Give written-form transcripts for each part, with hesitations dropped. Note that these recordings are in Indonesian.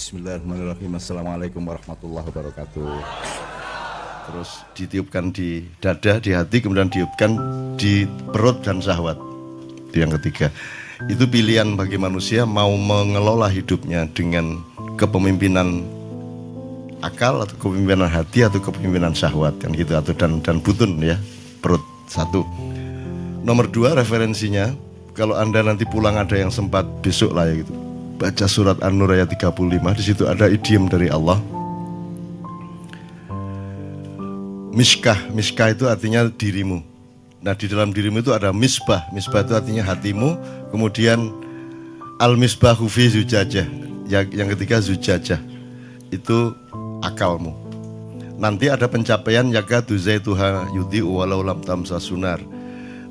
Bismillahirrahmanirrahim. Assalamualaikum warahmatullahi wabarakatuh. Terus ditiupkan di dada, di hati, kemudian ditiupkan di perut dan syahwat. Itu yang ketiga. Itu pilihan bagi manusia mau mengelola hidupnya dengan kepemimpinan akal atau kepemimpinan hati atau kepemimpinan syahwat kan gitu, atau dan butun ya, perut. Satu. Nomor dua, referensinya kalau Anda nanti pulang ada yang sempat besok lah ya gitu, baca surat An-Nur ayat 35. Di situ ada idiom dari Allah. Miskah, miskah itu artinya dirimu. Nah, di dalam dirimu itu ada misbah. Misbah itu artinya hatimu. Kemudian al-misbahu fi zujajah. Yang ketiga zujajah. Itu akalmu. Nanti ada pencapaian yakadu zaituha yudhi'u walau lam tamsa sunar.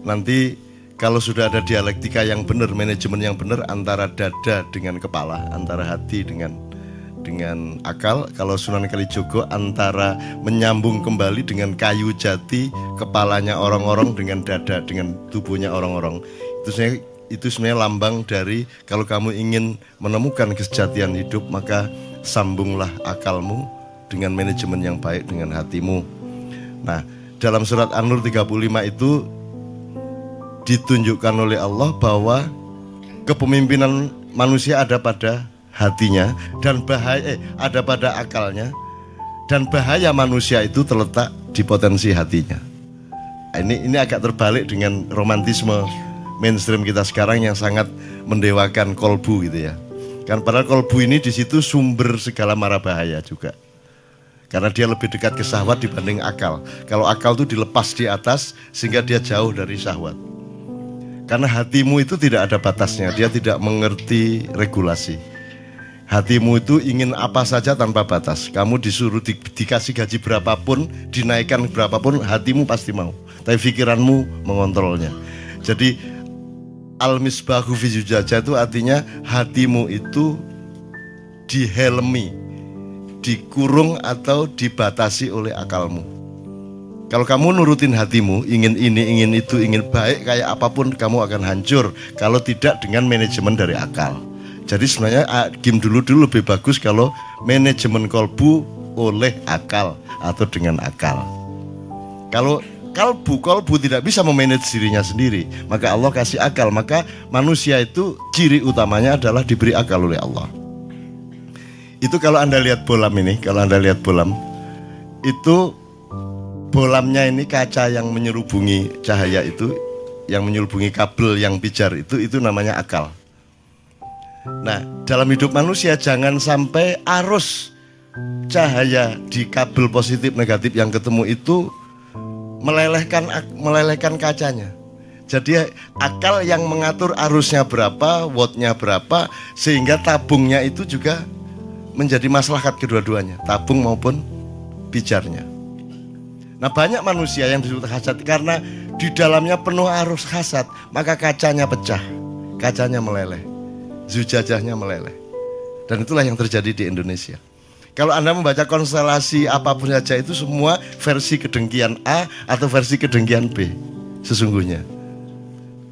Nanti kalau sudah ada dialektika yang benar, manajemen yang benar antara dada dengan kepala, antara hati dengan akal. Kalau Sunan Kalijogo antara menyambung kembali dengan kayu jati, kepalanya orang-orang dengan dada, dengan tubuhnya orang-orang. Itu sebenarnya lambang dari kalau kamu ingin menemukan kesejatian hidup, maka sambunglah akalmu dengan manajemen yang baik dengan hatimu. Nah, dalam surat An-Nur 35 itu ditunjukkan oleh Allah bahwa kepemimpinan manusia ada pada hatinya dan bahaya ada pada akalnya, dan bahaya manusia itu terletak di potensi hatinya. Ini agak terbalik dengan romantisme mainstream kita sekarang yang sangat mendewakan kolbu gitu ya. Kan padahal kolbu ini di situ sumber segala mara bahaya juga. Karena dia lebih dekat ke syahwat dibanding akal. Kalau akal itu dilepas di atas sehingga dia jauh dari syahwat. Karena hatimu itu tidak ada batasnya, dia tidak mengerti regulasi. Hatimu itu ingin apa saja tanpa batas. Kamu disuruh dikasih gaji berapapun, dinaikkan berapapun, hatimu pasti mau. Tapi pikiranmu mengontrolnya. Jadi al-misbahu fi zujajah itu artinya hatimu itu dihelmi, dikurung atau dibatasi oleh akalmu. Kalau kamu nurutin hatimu, ingin ini, ingin itu, ingin baik kayak apapun, kamu akan hancur kalau tidak dengan manajemen dari akal. Jadi sebenarnya game dulu lebih bagus kalau manajemen kolbu oleh akal atau dengan akal. Kalau kolbu tidak bisa memanage dirinya sendiri, maka Allah kasih akal. Maka manusia itu ciri utamanya adalah diberi akal oleh Allah. Itu kalau Anda lihat bolam ini, itu bolamnya ini kaca yang menyelubungi cahaya itu, yang menyelubungi kabel yang pijar itu namanya akal. Nah, dalam hidup manusia jangan sampai arus cahaya di kabel positif negatif yang ketemu itu melelehkan kacanya. Jadi akal yang mengatur arusnya berapa, wattnya berapa, sehingga tabungnya itu juga menjadi maslahat kedua-duanya, tabung maupun pijarnya. Nah, banyak manusia yang disebut hasad karena di dalamnya penuh arus hasad, maka kacanya pecah, kacanya meleleh, zujajahnya meleleh. Dan itulah yang terjadi di Indonesia. Kalau Anda membaca konstelasi apapun saja itu semua versi kedengkian A atau versi kedengkian B sesungguhnya.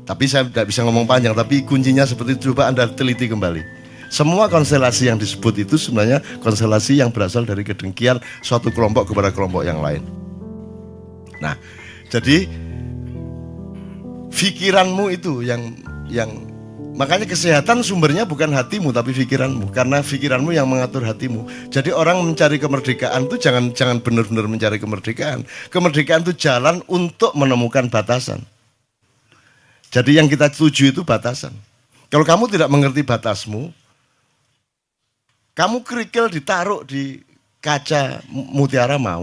Tapi saya tidak bisa ngomong panjang, tapi kuncinya seperti itu, coba Anda teliti kembali. Semua konstelasi yang disebut itu sebenarnya konstelasi yang berasal dari kedengkian suatu kelompok kepada kelompok yang lain. Nah, jadi pikiranmu itu yang makanya kesehatan sumbernya bukan hatimu tapi pikiranmu, karena pikiranmu yang mengatur hatimu. Jadi orang mencari kemerdekaan itu jangan benar-benar mencari kemerdekaan. Kemerdekaan itu jalan untuk menemukan batasan. Jadi yang kita tuju itu batasan. Kalau kamu tidak mengerti batasmu, kamu kerikil ditaruh di kaca mutiara mau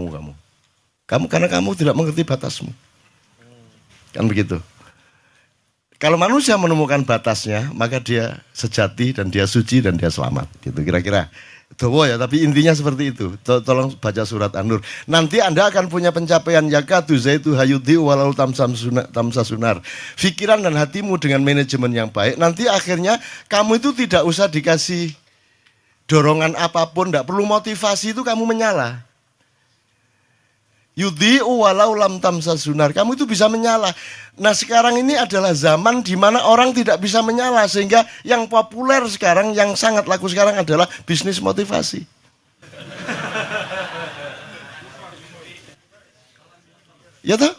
kamu karena kamu tidak mengerti batasmu. Kan begitu. Kalau manusia menemukan batasnya, maka dia sejati dan dia suci dan dia selamat. Gitu kira-kira. Dawa ya, tapi intinya seperti itu. Tolong baca surat An-Nur. Nanti Anda akan punya pencapaian yakadu zaitu hayudhi walau tamsa sunar. Pikiran dan hatimu dengan manajemen yang baik, nanti akhirnya kamu itu tidak usah dikasih dorongan apapun, tidak perlu motivasi, itu kamu menyala. Yudhi'u walau lam tamsasunar. Kamu itu bisa menyala. Nah sekarang ini adalah zaman di mana orang tidak bisa menyala. Sehingga yang populer sekarang, yang sangat laku sekarang adalah bisnis motivasi. Ya toh?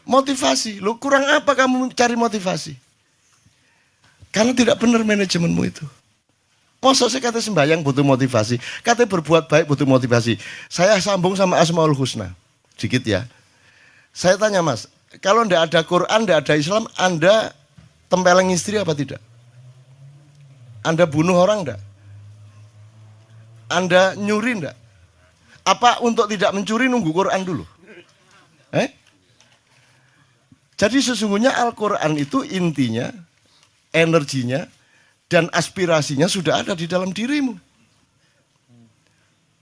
Motivasi. Lu kurang apa kamu cari motivasi? Karena tidak benar manajemenmu itu. Masa saya kata sembahyang butuh motivasi, kata berbuat baik butuh motivasi. Saya sambung sama Asmaul Husna, sedikit ya. Saya tanya Mas, kalau tidak ada Quran, tidak ada Islam, Anda tempeleng istri apa tidak? Anda bunuh orang tidak? Anda nyuri tidak? Apa untuk tidak mencuri nunggu Quran dulu? Jadi sesungguhnya Al-Quran itu intinya, energinya, dan aspirasinya sudah ada di dalam dirimu.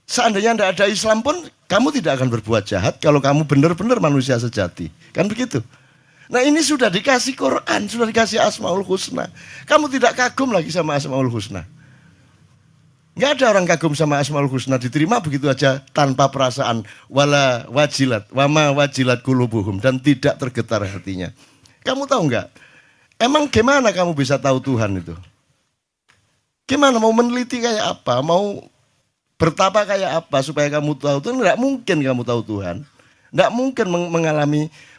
Seandainya tidak ada Islam pun, kamu tidak akan berbuat jahat kalau kamu benar-benar manusia sejati. Kan begitu? Nah ini sudah dikasih Quran, sudah dikasih Asmaul Husna. Kamu tidak kagum lagi sama Asmaul Husna. Nggak ada orang kagum sama Asmaul Husna, diterima begitu aja tanpa perasaan. Wala wajilat, wama wajilat kulubuhum, dan tidak tergetar hatinya. Kamu tahu nggak? Emang gimana kamu bisa tahu Tuhan itu? Gimana mau meneliti kayak apa? Mau bertapa kayak apa supaya kamu tahu Tuhan? Tidak mungkin kamu tahu Tuhan. Tidak mungkin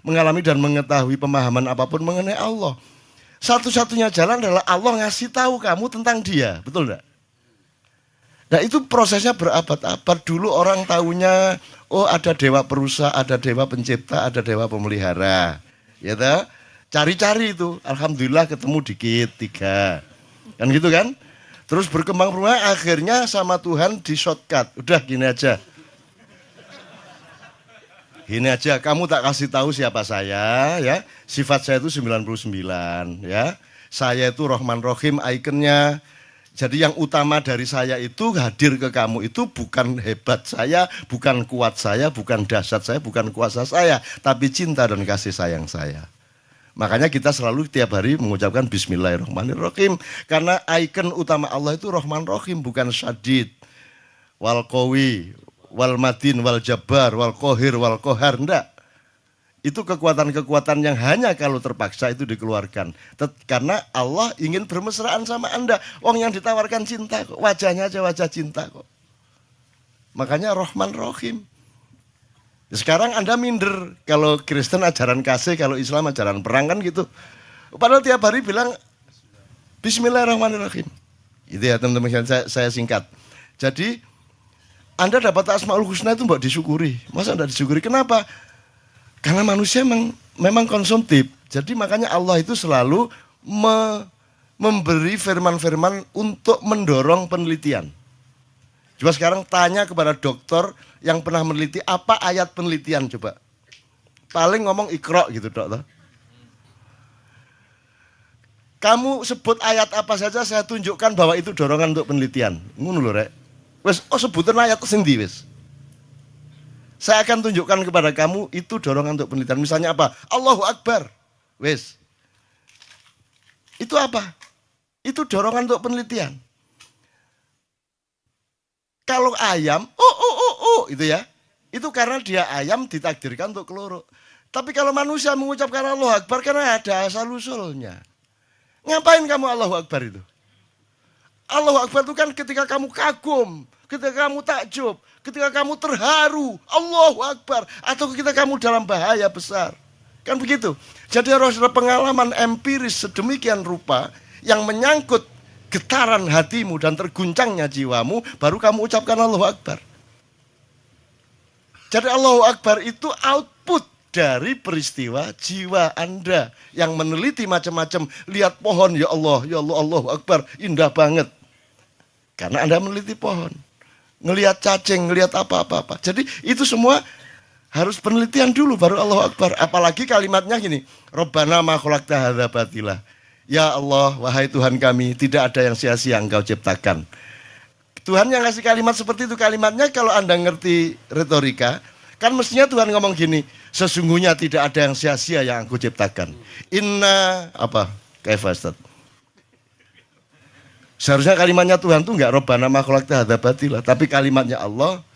mengalami dan mengetahui pemahaman apapun mengenai Allah. Satu-satunya jalan adalah Allah ngasih tahu kamu tentang Dia, betul tidak? Nah itu prosesnya berabad-abad. Dulu orang tahunya, oh ada dewa perusa, ada dewa pencipta, ada dewa pemelihara. Ya toh? Cari-cari itu, alhamdulillah ketemu dikit 3. Kan gitu kan? Terus berkembang akhirnya sama Tuhan di shortcut. Udah gini aja. Gini aja, kamu tak kasih tahu siapa saya ya. Sifat saya itu 99 ya. Saya itu Rahman Rahim ikonnya. Jadi yang utama dari saya itu hadir ke kamu itu bukan hebat saya, bukan kuat saya, bukan dahsyat saya, bukan kuasa saya, tapi cinta dan kasih sayang saya. Makanya kita selalu tiap hari mengucapkan Bismillahirrahmanirrahim. Karena ikon utama Allah itu Rahman Rahim, bukan syadid, wal qawi, wal matin, wal jabbar, wal qahir, wal qahar. Enggak. Itu kekuatan-kekuatan yang hanya kalau terpaksa itu dikeluarkan. Karena Allah ingin bermesraan sama Anda. Wong yang ditawarkan cinta kok. Wajahnya aja wajah cinta kok. Makanya Rahman Rahim. Sekarang Anda minder, kalau Kristen ajaran kasih, kalau Islam ajaran perang kan gitu. Padahal tiap hari bilang Bismillahirrahmanirrahim. Itu ya teman-teman, saya singkat. Jadi Anda dapat Asmaul Husna itu mbak disyukuri. Masa tidak disyukuri? Kenapa? Karena manusia memang konsumtif. Jadi makanya Allah itu selalu memberi firman-firman untuk mendorong penelitian. Coba sekarang tanya kepada dokter yang pernah meneliti, apa ayat penelitian coba. Paling ngomong Iqra gitu dokter. Kamu sebut ayat apa saja, saya tunjukkan bahwa itu dorongan untuk penelitian. Ngono lho rek. Wes, sebutan ayat sendiri wes. Saya akan tunjukkan kepada kamu itu dorongan untuk penelitian. Misalnya apa? Allahu Akbar. Wes. Itu apa? Itu dorongan untuk penelitian. Kalau ayam, itu ya. Itu karena dia ayam ditakdirkan untuk keloro. Tapi kalau manusia mengucapkan Allahu Akbar karena ada asal-usulnya. Ngapain kamu Allahu Akbar itu? Allahu Akbar itu kan ketika kamu kagum, ketika kamu takjub, ketika kamu terharu, Allahu Akbar. Atau ketika kamu dalam bahaya besar. Kan begitu. Jadi harus ada pengalaman empiris sedemikian rupa yang menyangkut getaran hatimu dan terguncangnya jiwamu, baru kamu ucapkan Allahu Akbar. Jadi Allahu Akbar itu output dari peristiwa jiwa Anda yang meneliti macam-macam. Lihat pohon, ya Allah, Allahu Akbar, indah banget. Karena Anda meneliti pohon. Ngelihat cacing, ngelihat apa-apa. Jadi itu semua harus penelitian dulu, baru Allahu Akbar. Apalagi kalimatnya gini, Rabbana ma khalaqta hadza batila. Ya Allah, wahai Tuhan kami, tidak ada yang sia-sia Engkau ciptakan. Tuhan yang ngasih kalimat seperti itu, kalimatnya kalau Anda ngerti retorika, kan mestinya Tuhan ngomong gini, sesungguhnya tidak ada yang sia-sia yang Aku ciptakan. Inna, apa? Kaifa Ustaz? Seharusnya kalimatnya Tuhan tuh enggak Rabbana ma khalaqta hadza batila, tapi kalimatnya Allah,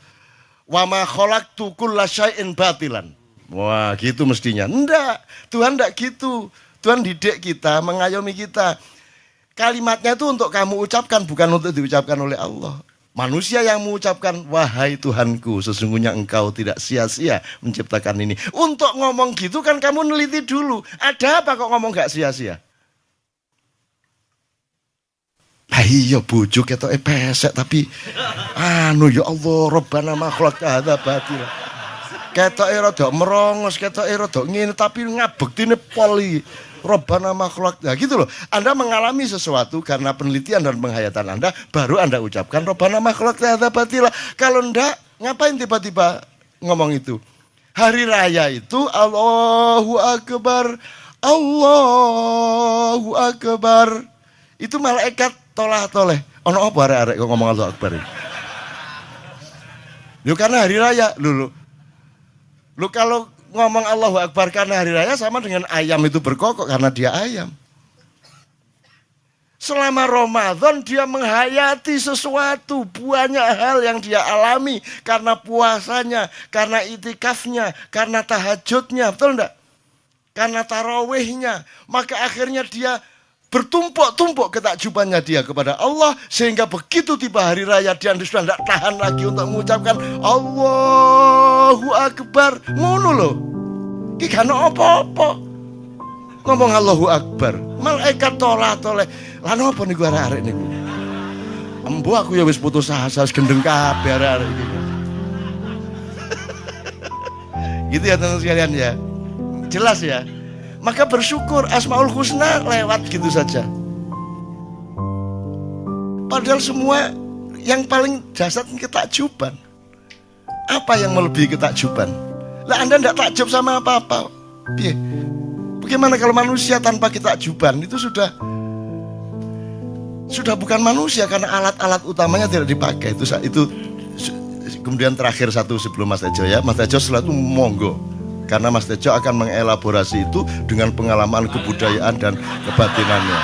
Wa ma khalaqtu kulla syai'in batilan. Wah, gitu mestinya. Enggak, Tuhan enggak gitu. Tuhan didik kita, mengayomi kita. Kalimatnya itu untuk kamu ucapkan, bukan untuk diucapkan oleh Allah. Manusia yang mengucapkan, wahai Tuhanku, sesungguhnya engkau tidak sia-sia menciptakan ini. Untuk ngomong gitu kan kamu neliti dulu. Ada apa kok ngomong gak sia-sia? Iya bojo ketok pesek tapi ya Allah Rabbana ma khalaqta hadza batila. Ketoke rada merongos, ketoke rada ngene tapi ngabektine poli. Rabbana ma khalaqta. Gitu loh. Anda mengalami sesuatu karena penelitian dan penghayatan Anda baru Anda ucapkan Rabbana ma khalaqta hadza batila. Kalau enggak, ngapain tiba-tiba ngomong itu? Hari raya itu Allahu Akbar. Allahu Akbar. Itu malaikat tolah-toleh. Ono apa arek-arek kok ngomong Allahu Akbar? Lu karena hari raya, lu kalau ngomong Allahu Akbar karena hari raya sama dengan ayam itu berkokok karena dia ayam. Selama Ramadan dia menghayati sesuatu, banyak hal yang dia alami karena puasanya, karena itikafnya, karena tahajudnya, betul enggak? Karena tarawihnya, maka akhirnya dia bertumpuk-tumpuk ketakjubannya dia kepada Allah, sehingga begitu tiba hari raya dia sudah tidak tahan lagi untuk mengucapkan Allahu Akbar. Ngono loh. Ki gak apa-apa. Ngomong Allahu Akbar, malaikat tolah-toleh. Lah napa niku arek-arek niku? Embo aku ya wis putus asa, wis gendeng kabeh arek-arek iki. Gitu ya teman-teman sekalian ya. Jelas ya. Maka bersyukur Asmaul Husna lewat gitu saja. Padahal semua yang paling dasar ketakjuban. Apa yang melebihi ketakjuban? Lah Anda tidak takjub sama apa-apa. Bagaimana kalau manusia tanpa ketakjuban? Itu sudah bukan manusia karena alat-alat utamanya tidak dipakai. Itu kemudian terakhir satu sebelum Mas Tejo ya. Mas Tejo setelah itu monggo. Karena Mas Tejo akan mengelaborasi itu dengan pengalaman kebudayaan dan kebatinannya.